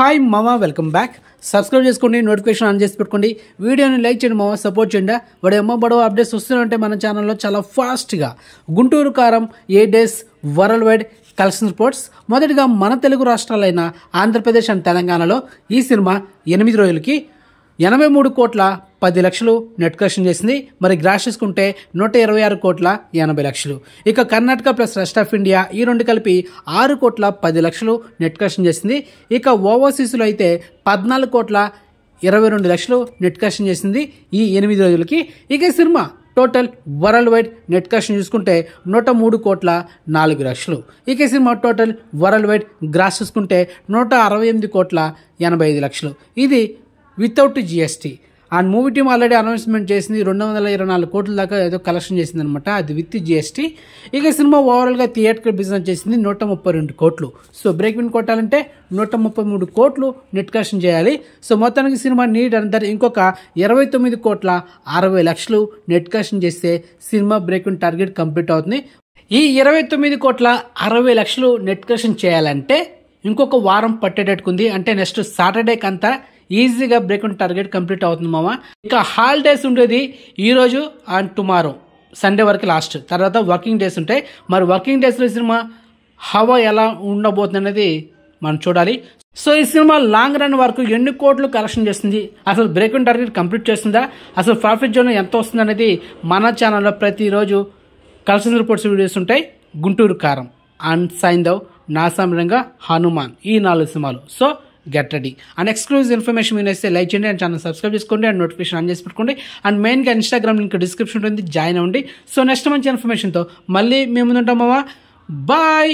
Hi మామా, welcome back. Subscribe చేసుకోండి, notification on చేసి పెట్టుకోండి, వీడియోని లైక్ చేయండి మామా, సపోర్ట్ చేయండి. వాడు అమ్మ బడవ అప్డేట్స్ వస్తున్నాయంటే మన ఛానల్లో చాలా ఫాస్ట్గా గుంటూరు కారం 8 days world wide collection reports. మొదటిగా మన తెలుగు రాష్ట్రాలైన ఆంధ్రప్రదేశ్ అండ్ తెలంగాణలో ఈ సినిమా 8 రోజులకి 83,10,00,000 నెట్ కలెక్షన్ చేసింది. మరి గ్రాస్ చేసుకుంటే 126,80,00,000. ఇక Karnataka plus rest of India ఈ రెండు కలిపి 6,10,00,000 నెట్ కలెక్షన్ చేసింది. ఇక ఓవర్సీస్లో అయితే 14,22,00,000 నెట్ కలెక్షన్ చేసింది ఈ 8 రోజులకి. ఇక cinema total world wide net collection చూసుకుంటే 103,04,00,000. ఇక cinema total world wide gross చూసుకుంటే 168,85,00,000. ఇది without GST. And movie team already announcement చేసింది 224 కోట్ల దాకా ఏదో కలెక్షన్ చేసింది అనమాట, అది విత్ జిఎస్టీ. ఇక సినిమా ఓవరాల్గా థియేటర్ బిజినెస్ చేసింది 132 కోట్లు. సో బ్రేక్ విన్ కొట్టాలంటే 133 కోట్లు నెట్ కలెక్షన్ చేయాలి. సో మొత్తానికి సినిమా నీడ్ అందరు ఇంకొక 29,60,00,000 నెట్ కలెక్షన్ చేస్తే cinema break even target complete అవుతుంది. ఈ 29,60,00,000 నెట్ కలెక్షన్ చేయాలంటే ఇంకొక వారం పట్టేటట్టుకుంది. అంటే నెక్స్ట్ సాటర్డేకి అంతా ఈజీగా బ్రేక్ ఇన్ టార్గెట్ కంప్లీట్ అవుతుంది మామ. ఇక హాలిడేస్ ఉండేది ఈరోజు అండ్ టుమారో, సండే వరకు లాస్ట్, తర్వాత వర్కింగ్ డేస్ ఉంటాయి. మరి వర్కింగ్ డేస్లో సినిమా హవా ఎలా ఉండబోతుంది అనేది మనం చూడాలి. సో ఈ సినిమా లాంగ్ రన్ వరకు ఎన్ని కోట్లు కలెక్షన్ చేస్తుంది, అసలు బ్రేక్ ఇన్ టార్గెట్ కంప్లీట్ చేస్తుందా, అసలు ప్రాఫిట్ జోన్ ఎంత వస్తుంది అనేది మన ఛానల్లో ప్రతిరోజు కలెక్షన్ రిపోర్ట్స్ వీడియోస్ ఉంటాయి. గుంటూరు కారం అండ్ సైంధవ్, నాసామిరంగా, హనుమాన్, ఈ 4 సినిమాలు. So get ready. And exclusive information మీరు అయితే లైక్ చేయండి అండ్ ఛానల్ సబ్స్క్రైబ్ చేసుకోండి అండ్ నోటిఫికేషన్ ఆన్ చేసి పెట్టుకోండి. అండ్ మెయిన్గా ఇన్స్టాగ్రామ్ లింక్ డిస్క్రిప్షన్ ఉంటుంది, జాయిన్ అవ్వండి. సో నెక్స్ట్ మంచి ఇన్ఫర్మేషన్తో మళ్ళీ మేము ముందుంటాం మావా. బాయ్.